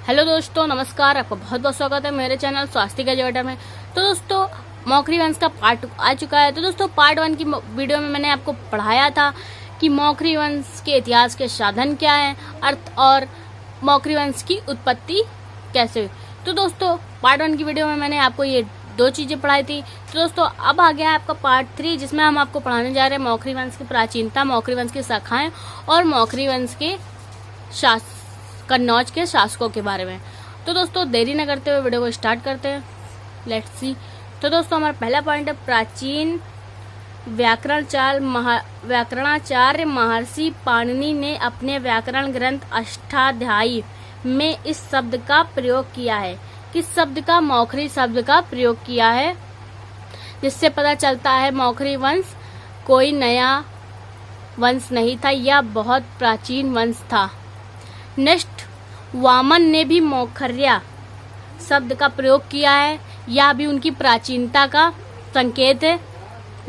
Hello दोस्तों, नमस्कार। आपका बहुत बहुत स्वागत है मेरे चैनल स्वास्तिक एजुकेटर में। तो दोस्तों, मौखरी वंश का पार्ट आ चुका है। तो दोस्तों, पार्ट 1 की वीडियो में मैंने आपको पढ़ाया था कि मौखरी वंश के इतिहास के साधन क्या है, अर्थ और मौखरी वंश की उत्पत्ति कैसे हुई। तो दोस्तों, पार्ट 1 की वीडियो में मैंने आपको ये 2 चीजें पढ़ाई थी। तो दोस्तों, अब आ गया है आपका पार्ट 3, जिसमें हम आपको पढ़ाने जा रहे हैं मौखरी वंश की प्राचीनता, मौखरी वंश की शाखाएं और मौखरी वंश के कन्नौज के शासकों के बारे में। तो दोस्तों, देरी न करते हुए वीडियो को स्टार्ट करते हैं। Let's see. तो दोस्तों, हमारा पहला पॉइंट है प्राचीन व्याकरणाचार्य महर्षि पाणिनि ने अपने व्याकरण ग्रंथ अष्टाध्यायी में इस शब्द का प्रयोग किया है। किस शब्द का? मौखरी शब्द का प्रयोग किया है, जिससे पता चलता है मौखरी वंश कोई नया वंश नहीं था, यह बहुत प्राचीन वंश था। नेक्स्ट, वामन ने भी मौखर्या शब्द का प्रयोग किया है, यह भी उनकी प्राचीनता का संकेत है।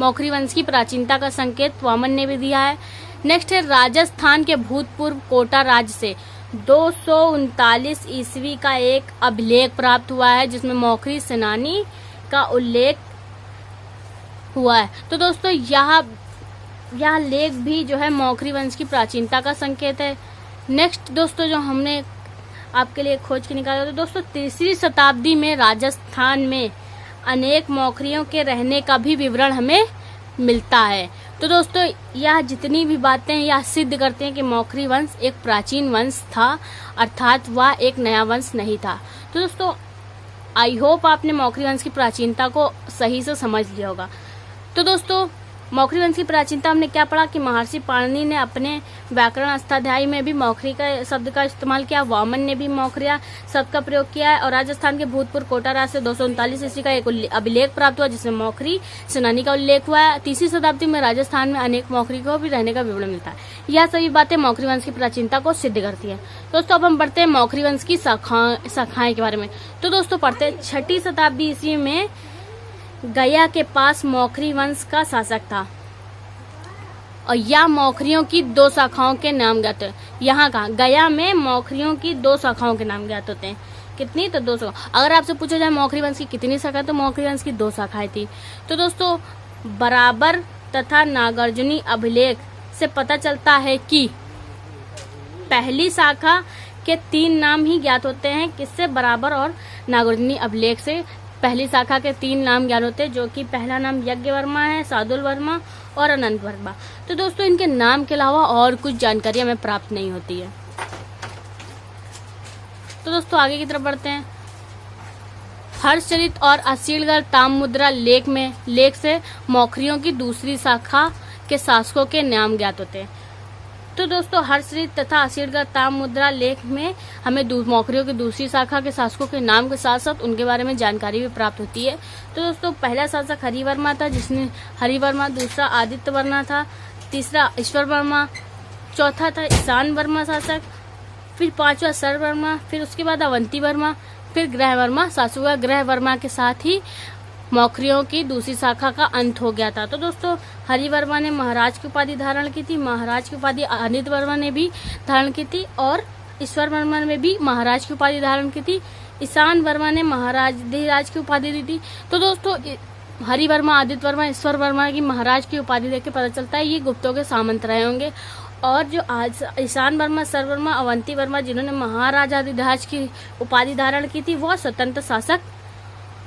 मौखरी वंश की प्राचीनता का संकेत वामन ने भी दिया है। नेक्स्ट है, राजस्थान के भूतपूर्व कोटा राज्य से 239 ईस्वी का एक अभिलेख प्राप्त हुआ है, जिसमें मौखरी सेनानी का उल्लेख हुआ है। तो दोस्तों, यह लेख भी जो है मौखरी वंश की प्राचीनता का संकेत है। नेक्स्ट दोस्तों, जो हमने आपके लिए खोज के निकाला, तो दोस्तों 3री शताब्दी में राजस्थान में अनेक मौखरियों के रहने का भी विवरण हमें मिलता है। तो दोस्तों, यह जितनी भी बातें यह सिद्ध करते हैं कि मौखरी वंश एक प्राचीन वंश था, अर्थात वह एक नया वंश नहीं था। तो दोस्तों, आई होप आपने मौखरी वंश की प्राचीनता को सही से समझ लिया होगा। तो दोस्तों, मौखरी वंश की प्राचीनता हमने क्या पढ़ा कि महर्षि पाणिनि ने अपने व्याकरण अष्टाध्यायी में भी मौखरी का शब्द का इस्तेमाल किया, वामन ने भी मौखरिया शब्द का प्रयोग किया है, और राजस्थान के भूतपूर्व कोटा राज्य से 239 ईस्वी का एक अभिलेख प्राप्त हुआ, जिसमें मौखरी सेनानी का उल्लेख हुआ है। 3री शताब्दी में राजस्थान में अनेक मौखरी को भी रहने का विवरण मिलता है। यह सभी बातें मौखरी वंश की प्राचीनता को सिद्ध करती है। दोस्तों, अब हम पढ़ते हैं मौखरी वंश की शाखाएं के बारे में। तो दोस्तों, पढ़ते हैं 6ठी शताब्दी ईस्वी में गया के पास मौखरी वंश का शासक था, और यह मौखरियों की 2 शाखाओं के नाम ज्ञात है। यहाँ कहा गया में मौखरियों की 2 शाखाओं के नाम ज्ञात होते हैं। कितनी? तो 200। अगर आपसे पूछा जाए मौखरी वंश की कितनी शाखा, तो मौखरी वंश की 2 शाखाएं थी। तो दोस्तों, बराबर तथा नागार्जुनी अभिलेख से पता चलता है कि पहली शाखा के 3 नाम ही ज्ञात होते हैं। किससे? बराबर और नागार्जुनी अभिलेख से पहली शाखा के 3 नाम ज्ञात होते हैं, जो कि पहला नाम यज्ञ वर्मा है, सादुल वर्मा और अनंत वर्मा। तो दोस्तों, इनके नाम के अलावा और कुछ जानकारी हमें प्राप्त नहीं होती है। तो दोस्तों, आगे की तरफ बढ़ते हैं। हर्षचरित और असीलगढ़ ताम्रमुद्रा लेख से मौखरियों की 2री शाखा के शासकों के नाम ज्ञात होते हैं। तो दोस्तों, हर्षचरित तथा असीलगढ़ ताम्रमुद्रा लेख में हमें मौखरियों की 2री शाखा के शासकों के नाम के साथ साथ उनके बारे में जानकारी भी प्राप्त होती है। तो दोस्तों, पहला शासक हरिवर्मा था, जिसने हरिवर्मा, दूसरा आदित्य वर्मा था, तीसरा ईश्वर वर्मा, चौथा था ईशान वर्मा शासक, फिर 5वां सर वर्मा, फिर उसके बाद अवंती वर्मा, फिर ग्रह वर्मा शासक हुआ। ग्रह वर्मा के साथ ही मौखरियों की 2री शाखा का अंत हो गया था। तो दोस्तों, हरिवर्मा ने महाराज की उपाधि धारण की थी, महाराज की उपाधि आदित्य वर्मा ने भी धारण की थी, और ईश्वर वर्मा ने भी महाराज की उपाधि धारण की थी। ईशान वर्मा ने महाराज की उपाधि दी थी। तो दोस्तों, हरिवर्मा, आदित्य वर्मा, ईश्वर वर्मा की महाराज की उपाधि देख के पता चलता है ये गुप्तों के सामंत रहे होंगे। और जो आज ईशान वर्मा, सर वर्मा, अवंती वर्मा, जिन्होंने महाराजाधिराज की उपाधि धारण की थी, वह स्वतंत्र शासक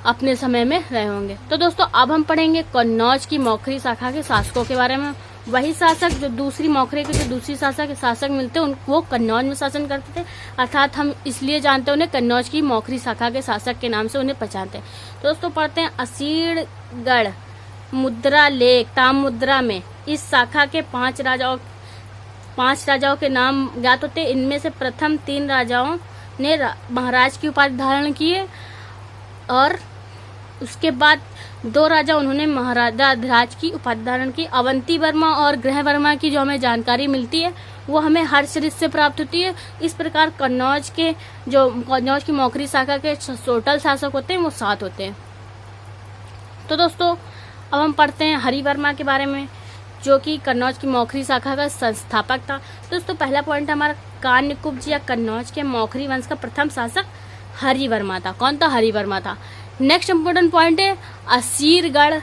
अपने समय में रहे होंगे। तो दोस्तों, अब हम पढ़ेंगे कन्नौज की मौखरी शाखा के शासकों के बारे में। वही शासक जो दूसरी मौखरी के जो 2री शाखा के शासक मिलते हैं, वो कन्नौज में शासन करते थे, अर्थात हम इसलिए जानते हैं उन्हें कन्नौज की मौखरी शाखा के शासक के नाम से उन्हें पहचानते हैं। तो दोस्तों, पढ़ते हैं असीलगढ़ मुद्रा लेख ताम्रमुद्रा में इस शाखा के 5 राजाओं के नाम ज्ञात होते हैं। इनमें से प्रथम 3 राजाओं ने महाराज की उपाधि धारण की है, और उसके बाद 2 राजा उन्होंने महाराजाधिराज की उपाधि धारण की। अवंती वर्मा और ग्रह वर्मा की जो हमें जानकारी मिलती है, वो हमें हर्षचरित से प्राप्त होती है। इस प्रकार कन्नौज की मौखरी शाखा के टोटल शासक होते हैं वो 7 होते हैं। तो दोस्तों, अब हम पढ़ते हैं हरिवर्मा के बारे में। जो कि कन्नौज की मौखरी शाखा का संस्थापक था। दोस्तों पहला पॉइंट हमारा, कान्यकुब्ज या कन्नौज के मौखरी वंश का प्रथम शासक हरिवर्मा था। कौन था? हरिवर्मा था। नेक्स्ट इंपोर्टेंट पॉइंट है, असीरगढ़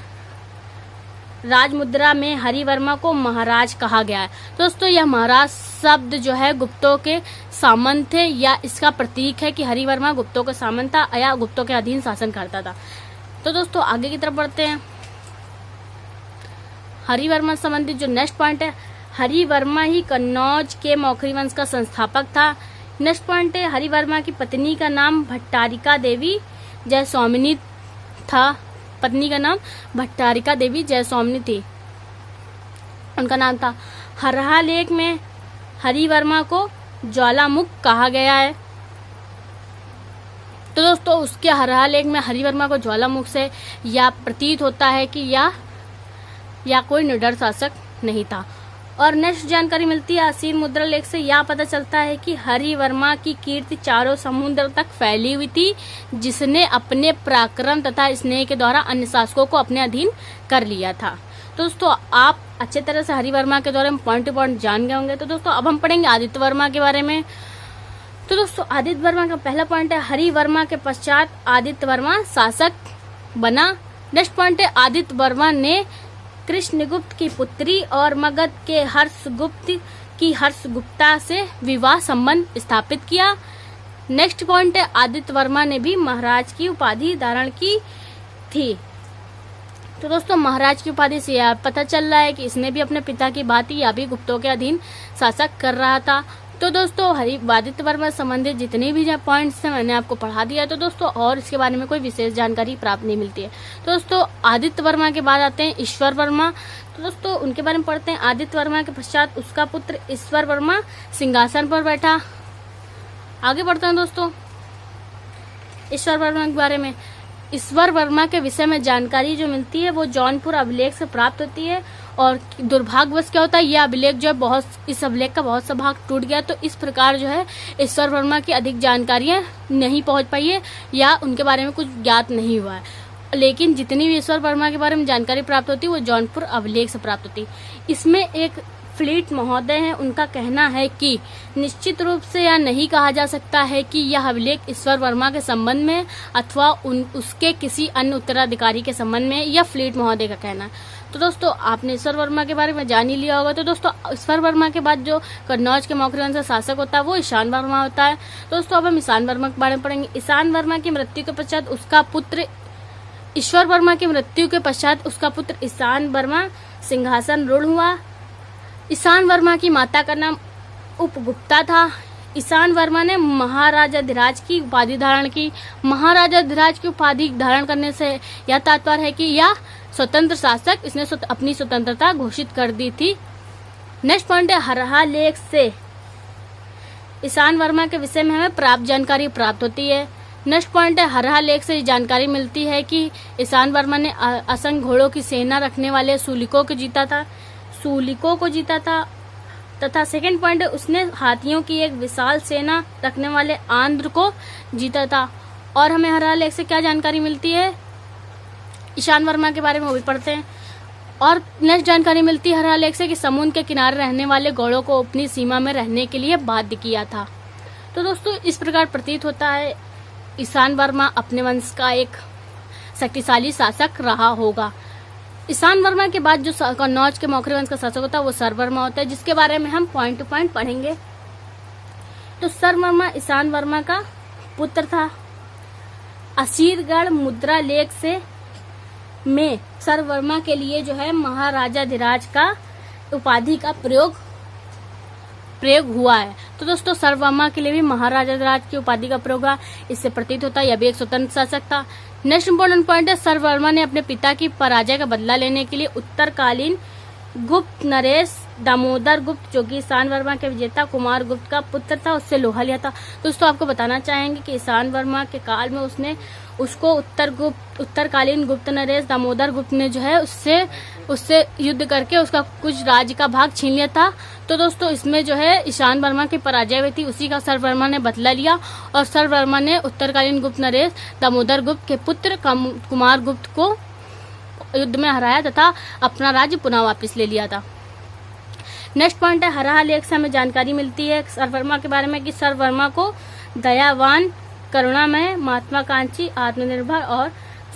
राजमुद्रा में हरिवर्मा को महाराज कहा गया है। दोस्तों यह महाराज शब्द जो है गुप्तों के सामंत थे, या इसका प्रतीक है कि हरिवर्मा गुप्तों के सामंत था या गुप्तों के अधीन शासन करता था। तो दोस्तों आगे की तरफ बढ़ते हैं। हरिवर्मा संबंधित जो नेक्स्ट पॉइंट है, हरिवर्मा ही कन्नौज के मौखरी वंश का संस्थापक था। नेक्स्ट पॉइंट है, हरिवर्मा की पत्नी का नाम भट्टारिका देवी जयस्वामिनी था। पत्नी का नाम भट्टारिका देवी जयस्वामिनी थी, उनका नाम था। हरहा लेख में हरिवर्मा को ज्वालामुख कहा गया है। तो दोस्तों उसके हरहा लेख में हरिवर्मा को ज्वालामुख से या प्रतीत होता है कि या कोई निडर शासक नहीं था। और नेक्स्ट जानकारी मिलती है, असीर मुद्रा लेख से यह पता चलता है कि हरिवर्मा की कीर्ति चारों समुद्र तक फैली हुई थी, जिसने अपने पराक्रम तथा स्नेह के द्वारा अन्य शासकों को अपने अधीन कर लिया था। दोस्तों आप अच्छे तरह से हरिवर्मा के बारे में पॉइंट टू पॉइंट जान गए होंगे। तो दोस्तों अब हम पढ़ेंगे आदित्य वर्मा के बारे में। तो दोस्तों आदित्य वर्मा का पहला पॉइंट है, हरिवर्मा के पश्चात आदित्य वर्मा शासक बना। नेक्स्ट पॉइंट है, आदित्य वर्मा ने कृष्णगुप्त की पुत्री और मगध के हर्षगुप्ता से विवाह संबंध स्थापित किया। नेक्स्ट पॉइंट है, आदित्य वर्मा ने भी महाराज की उपाधि धारण की थी। तो दोस्तों महाराज की उपाधि से यह पता चल रहा है कि इसने भी अपने पिता की भांति या भी गुप्तों के अधीन शासक कर रहा था। तो दोस्तों आदित्य वर्मा संबंधित जितने भी पॉइंट्स हैं मैंने आपको पढ़ा दिया। तो दोस्तों और इसके बारे में कोई विशेष जानकारी प्राप्त नहीं मिलती है। तो दोस्तों आदित्य वर्मा के बाद आते हैं ईश्वर वर्मा। तो दोस्तों उनके बारे में पढ़ते हैं। आदित्य वर्मा के पश्चात उसका पुत्र ईश्वर वर्मा सिंहासन पर बैठा। आगे बढ़ते हैं दोस्तों ईश्वर वर्मा के बारे में। ईश्वर वर्मा के विषय में जानकारी जो मिलती है वो जौनपुर अभिलेख से प्राप्त होती है। और दुर्भाग्यवश क्या होता है, यह अभिलेख जो है इस अभिलेख का बहुत सा भाग टूट गया। तो इस प्रकार जो है ईश्वर वर्मा की अधिक जानकारियां नहीं पहुंच पाई है या उनके बारे में कुछ ज्ञात नहीं हुआ है। लेकिन जितनी भी ईश्वर वर्मा के बारे में जानकारी प्राप्त होती है वो जौनपुर अभिलेख से प्राप्त होती है। इसमें एक फ्लीट महोदय हैं, उनका कहना है कि निश्चित रूप से यह नहीं कहा जा सकता है कि यह अभिलेख ईश्वर वर्मा के संबंध में अथवा उसके किसी अन्य उत्तराधिकारी के संबंध में, यह फ्लीट महोदय का कहना है। तो दोस्तों आपने ईश्वर वर्मा के बारे में जान ही लिया होगा। तो दोस्तों ईश्वर वर्मा के बाद जो कन्नौज के मौखरी वंश का शासक होता है वो ईशान वर्मा होता है। दोस्तों अब हम ईशान वर्मा के बारे में पढ़ेंगे। ईशान वर्मा की मृत्यु के पश्चात उसका पुत्र ईश्वर वर्मा की मृत्यु के पश्चात उसका पुत्र ईशान वर्मा सिंहासन रूढ़ हुआ। ईशान वर्मा की माता का नाम उपगुप्ता था। ईशान वर्मा ने महाराजाधिराज की उपाधि धारण की। महाराजाधिराज की उपाधि धारण करने से यह तात्पर्य है कि यह स्वतंत्र शासक, इसने अपनी स्वतंत्रता घोषित कर दी थी। नेक्स्ट पॉइंट है, हरहा लेख से ईशान वर्मा के विषय में हमें प्राप्त जानकारी प्राप्त होती है। नेक्स्ट पॉइंट है, हरहा लेख से जानकारी मिलती है कि ईशान वर्मा ने असंख्य घोड़ों की सेना रखने वाले सूलिकों को जीता था तथा सेकंड पॉइंट है, उसने हाथियों की एक विशाल सेना रखने वाले आंध्र को जीता था। और हमें हरहा लेख से क्या जानकारी मिलती है ईशान वर्मा के बारे में वो भी पढ़ते हैं। और नेक्स्ट जानकारी मिलती है हरहा लेख से कि समुद्र के किनारे रहने वाले गौड़ों को अपनी सीमा में रहने के लिए बाध्य किया था। तो दोस्तों इस प्रकार प्रतीत होता है ईशान वर्मा अपने वंश का एक शक्तिशाली शासक रहा होगा। ईशान वर्मा के बाद जो कन्नौज के मौखरी वंश का शासक होता है वो सर्ववर्मा होता है, जिसके बारे में हम पॉइंट टू पॉइंट पढ़ेंगे। तो सर्ववर्मा ईशान वर्मा का पुत्र था। असीरगढ़ मुद्रा लेख से में सर्ववर्मा के लिए जो है महाराजाधिराज का उपाधि का प्रयोग हुआ है। तो दोस्तों सर्ववर्मा के लिए भी महाराजाधिराज की उपाधि का प्रयोग हुआ, इससे प्रतीत होता है यह भी एक स्वतंत्र शासक था। नेक्स्ट इंपॉर्टेंट पॉइंट है, सर्ववर्मा ने अपने पिता की पराजय का बदला लेने के लिए उत्तरकालीन गुप्त नरेश दामोदर गुप्त, जो कि ईशान वर्मा के विजेता कुमार गुप्त का पुत्र था, उससे लोहा लिया था। दोस्तों आपको बताना चाहेंगे कि ईशान वर्मा के काल में उसको उत्तरकालीन गुप्त नरेश दामोदर गुप्त ने जो है उससे युद्ध करके उसका कुछ राज्य का भाग छीन लिया था। तो दोस्तों इसमें जो है ईशान वर्मा की पराजय हुई थी, उसी का सर्ववर्मा ने बदला लिया और सर्ववर्मा ने उत्तरकालीन गुप्त नरेश दामोदर गुप्त के पुत्र कुमार गुप्त को युद्ध में हराया तथा अपना राज्य पुनः वापस ले लिया था। नेक्स्ट पॉइंट है, हरहा लेख से हमें जानकारी मिलती है सर्ववर्मा के बारे में कि सर्ववर्मा को दयावान, करुणामय, महत्वाकांक्षी, आत्मनिर्भर और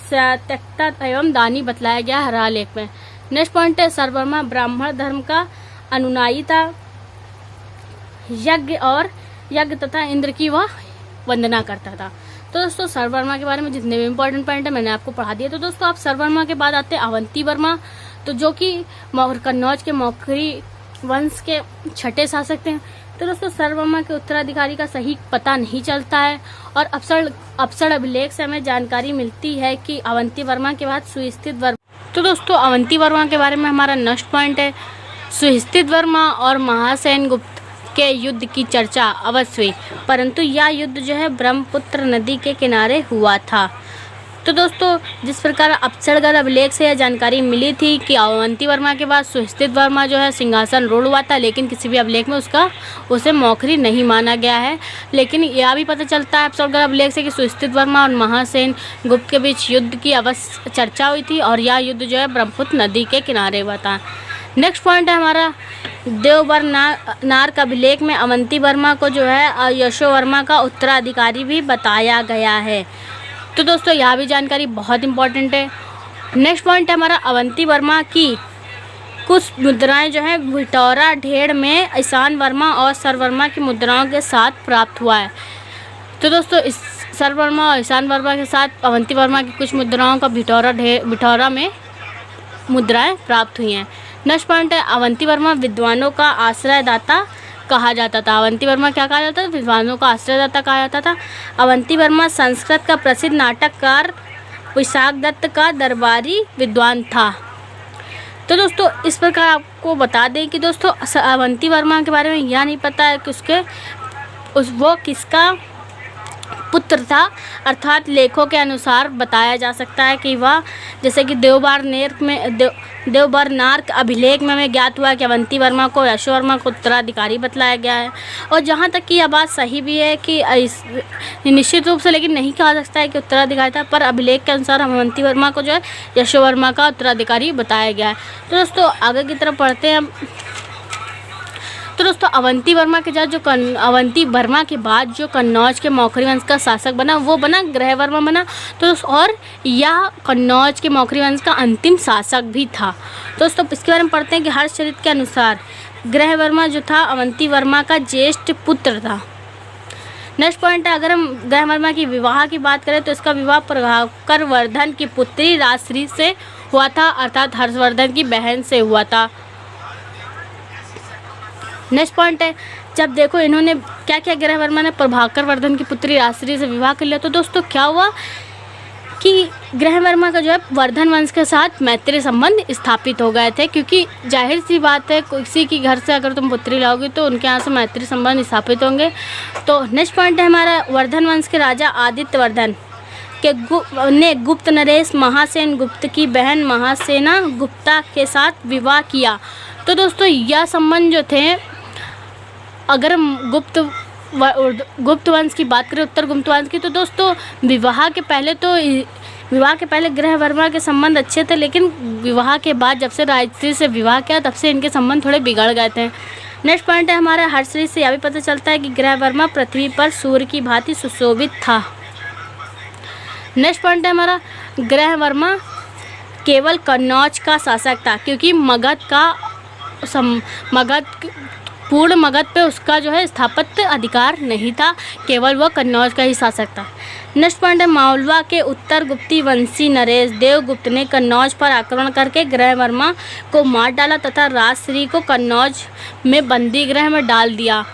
त्यागता एवं दानी बतलाया गया हरहा लेख में। नेक्स्ट पॉइंट है, सर्ववर्मा ब्राह्मण धर्म का अनुयायी था, यज्ञ तथा इंद्र की वह वंदना करता था। तो दोस्तों सर्ववर्मा के बारे में जितने भी इम्पोर्टेंट पॉइंट है मैंने आपको पढ़ा दिया। तो दोस्तों आप सर्ववर्मा के बाद आते हैं अवंती वर्मा, तो जो कि कन्नौज के मौखरी वंश के छठे शासक थे। तो दोस्तों सर्ववर्मा के उत्तराधिकारी का सही पता नहीं चलता है और अप्सर अभिलेख से हमें जानकारी मिलती है कि अवंती वर्मा के बाद सुस्थित वर्मा। तो दोस्तों अवंती वर्मा के बारे में हमारा नेक्स्ट पॉइंट है, सुस्थित वर्मा और महासेन गुप्त के युद्ध की चर्चा अवश्य हुई, परंतु यह युद्ध जो है ब्रह्मपुत्र नदी के किनारे हुआ था। तो दोस्तों जिस प्रकार अप्सरगढ़ अभिलेख से यह जानकारी मिली थी कि अवंती वर्मा के बाद सुस्थित वर्मा जो है सिंहासन रूढ़ हुआ था, लेकिन किसी भी अभिलेख में उसे मौखरी नहीं माना गया है। लेकिन यह भी पता चलता है अप्सरगढ़ अभिलेख से कि सुस्थित वर्मा और महासेन गुप्त के बीच युद्ध की अवश्य चर्चा हुई थी और यह युद्ध जो है ब्रह्मपुत्र नदी के किनारे हुआ था। नेक्स्ट पॉइंट है हमारा देवबर नारक अभिलेख में अवंती वर्मा को जो है यशोवर्मा का उत्तराधिकारी भी बताया गया है। तो दोस्तों यह भी जानकारी बहुत इंपॉर्टेंट है। नेक्स्ट पॉइंट है हमारा अवंती वर्मा की कुछ मुद्राएं जो है भिटौरा ढेड़ में ईशान वर्मा और सर्ववर्मा की मुद्राओं के साथ प्राप्त हुआ है। तो दोस्तों इस सर्ववर्मा और ईशान वर्मा के साथ अवंती वर्मा की कुछ मुद्राओं का भिटौरा में मुद्राएं प्राप्त हुई हैं। नेक्स्ट पॉइंट है अवंती वर्मा विद्वानों का आश्रयदाता कहा जाता था। अवंती वर्मा क्या कहा जाता था? विद्वानों का आश्रयदाता कहा जाता था। अवंती वर्मा संस्कृत का प्रसिद्ध नाटककार विशाखदत्त का दरबारी विद्वान था। तो दोस्तों इस प्रकार आपको बता दें कि दोस्तों अवंती वर्मा के बारे में यह नहीं पता है कि वो किसका पुत्र था, अर्थात लेखों के अनुसार बताया जा सकता है कि वह जैसे कि देवबर नारक अभिलेख में हमें ज्ञात हुआ कि अवंती वर्मा को यशोवर्मा को उत्तराधिकारी बतलाया गया है। और जहाँ तक कि यह बात सही भी है कि निश्चित रूप से लेकिन नहीं कहा जा सकता है कि उत्तराधिकारी था, पर अभिलेख के अनुसार अवंती वर्मा को जो है यशोवर्मा का उत्तराधिकारी बताया गया है। तो दोस्तों आगे की तरफ पढ़ते हैं। तो दोस्तों अवंती वर्मा के अवंती वर्मा के बाद जो कन्नौज के मौखरी वंश का शासक बना वो बना ग्रहवर्मा बना। तो और यह कन्नौज के मौखरी वंश का अंतिम शासक भी था। दोस्तों इसके बारे में पढ़ते हैं कि हर्षचरित के अनुसार ग्रहवर्मा जो था अवंती वर्मा का ज्येष्ठ पुत्र था। नेक्स्ट पॉइंट है अगर हम ग्रहवर्मा की विवाह की बात करें तो इसका विवाह प्रभाकर वर्धन की पुत्री राजश्री से हुआ था, अर्थात हर्षवर्धन की बहन से हुआ था। नेक्स्ट पॉइंट है जब देखो इन्होंने क्या क्या ग्रहवर्मा ने प्रभाकर वर्धन की पुत्री राजश्री से विवाह कर लिया। तो दोस्तों क्या हुआ कि ग्रहवर्मा का जो है वर्धन वंश के साथ मैत्री संबंध स्थापित हो गए थे, क्योंकि जाहिर सी बात है किसी की घर से अगर तुम पुत्री लाओगे तो उनके यहाँ से मैत्री संबंध स्थापित होंगे। तो नेक्स्ट पॉइंट है हमारा वर्धन वंश के राजा आदित्य वर्धन ने गुप्त नरेश महासेन गुप्त की बहन महासेना गुप्ता के साथ विवाह किया। तो दोस्तों यह संबंध जो थे अगर हम गुप्त वंश की बात करें उत्तर गुप्त वंश की, तो दोस्तों विवाह के पहले ग्रहवर्मा के संबंध अच्छे थे, लेकिन विवाह के बाद जब से राजश्री से विवाह किया तब से इनके संबंध थोड़े बिगड़ गए थे। नेक्स्ट पॉइंट है हमारा हर्षश्री से यह भी पता चलता है कि ग्रहवर्मा पृथ्वी पर सूर्य की भांति सुशोभित था। नेक्स्ट पॉइंट है हमारा ग्रहवर्मा केवल कन्नौज का शासक था, क्योंकि पूर्ण मगध पे उसका जो है स्थापत्य अधिकार नहीं था, केवल वह कन्नौज का ही शासक था। नेक्स्ट पॉइंट है मालवा के उत्तर गुप्ती वंशी नरेश देवगुप्त ने कन्नौज पर आक्रमण करके ग्रहवर्मा को मार डाला तथा राजश्री को कन्नौज में बंदी गृह में डाल दिया।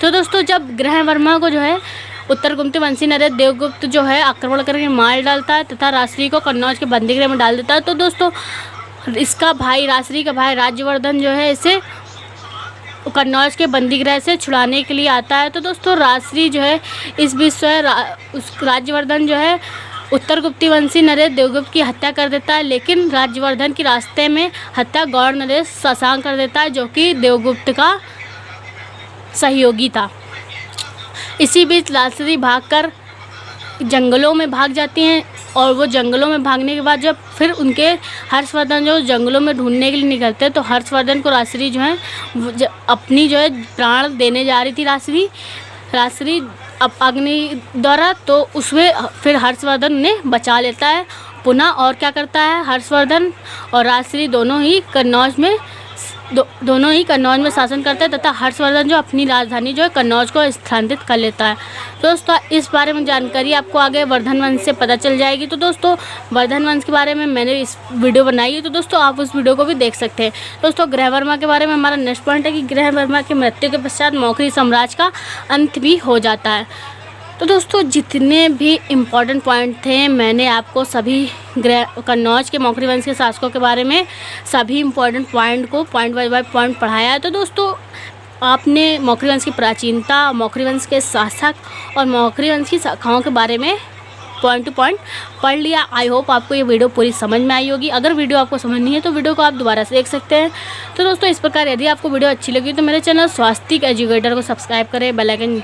तो दोस्तों जब ग्रहवर्मा को जो है उत्तर गुप्ती वंशी नरेश देवगुप्त जो है आक्रमण करके मार डालता है तथा राजश्री को कन्नौज के बंदी गृह में डाल देता है, तो दोस्तों इसका भाई राजश्री का भाई राज्यवर्धन जो है इसे कन्नौज के बंदीगृह से छुड़ाने के लिए आता है। तो दोस्तों राजश्री जो है इस बीच उस राज्यवर्धन जो है उत्तर गुप्ती वंशी नरेश देवगुप्त की हत्या कर देता है, लेकिन राज्यवर्धन की रास्ते में हत्या गौड़ नरेश शशांक कर देता है, जो कि देवगुप्त का सहयोगी था। इसी बीच राजश्री भागकर जंगलों में भाग जाती हैं और वो जंगलों में भागने के बाद जब फिर उनके हर्षवर्धन जो जंगलों में ढूंढने के लिए निकलते तो हर्षवर्धन को राजश्री जो है अपनी जो है प्राण देने जा रही थी राजश्री अग्नि द्वारा, तो उसमें फिर हर्षवर्धन ने बचा लेता है पुनः। और क्या करता है, हर्षवर्धन और राजश्री दोनों ही कन्नौज में शासन करते हैं तथा हर्षवर्धन जो अपनी राजधानी जो है कन्नौज को स्थानांतरित कर लेता है। दोस्तों इस बारे में जानकारी आपको आगे वर्धन वंश से पता चल जाएगी। तो दोस्तों वर्धन वंश के बारे में मैंने इस वीडियो बनाई है, तो दोस्तों आप उस वीडियो को भी देख सकते हैं। दोस्तों ग्रहवर्मा के बारे में हमारा नेक्स्ट पॉइंट है कि ग्रहवर्मा की मृत्यु के पश्चात मौखरी साम्राज्य का अंत भी हो जाता है। तो दोस्तों जितने भी इम्पोर्टेंट पॉइंट थे मैंने आपको सभी कन्नौज के मौखरी वंश के शासकों के बारे में सभी इम्पोर्टेंट पॉइंट को पॉइंट बाय पॉइंट पढ़ाया है। तो दोस्तों आपने मौखरी वंश की प्राचीनता, मौखरी वंश के शासक और मौखरी वंश की शाखाओं के बारे में पॉइंट टू पॉइंट पढ़ लिया। आई होप आपको ये वीडियो पूरी समझ में आई होगी। अगर वीडियो आपको समझ नहीं है तो वीडियो को आप दोबारा से देख सकते हैं। तो दोस्तों इस प्रकार यदि आपको वीडियो अच्छी लगी तो मेरे चैनल स्वास्तिक एजुकेटर को सब्सक्राइब करें, बेल आइकन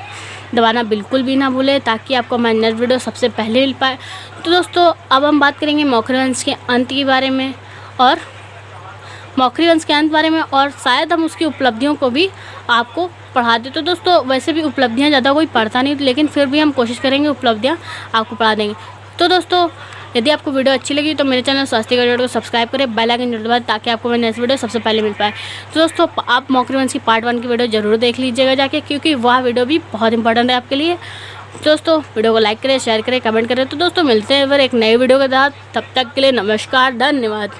दबाना बिल्कुल भी ना भूलें ताकि आपको मैं नेक्स्ट वीडियो सबसे पहले मिल पाए। तो दोस्तों अब हम बात करेंगे मौखरी वंश के अंत के बारे में और मौखरी वंश के अंत बारे में, और शायद हम उसकी उपलब्धियों को भी आपको पढ़ा दें। तो दोस्तों वैसे भी उपलब्धियां ज़्यादा कोई पढ़ता नहीं, लेकिन फिर भी हम कोशिश करेंगे उपलब्धियां आपको पढ़ा देंगे। तो दोस्तों यदि आपको वीडियो अच्छी लगी तो मेरे चैनल स्वास्तिक एजुकेटर को सब्सक्राइब करें, बेल आइकन दबाएं ताकि आपको मेरी नेक्स्ट वीडियो सबसे पहले मिल पाए। तो दोस्तों आप मौखरी वंश की पार्ट 1 की वीडियो ज़रूर देख लीजिएगा जाके, क्योंकि वह वीडियो भी बहुत इंपॉर्टेंट है आपके लिए। दोस्तों वीडियो को लाइक करें, शेयर करें, कमेंट करें। तो दोस्तों मिलते हैं फिर एक नई वीडियो के साथ, तब तक के लिए नमस्कार, धन्यवाद।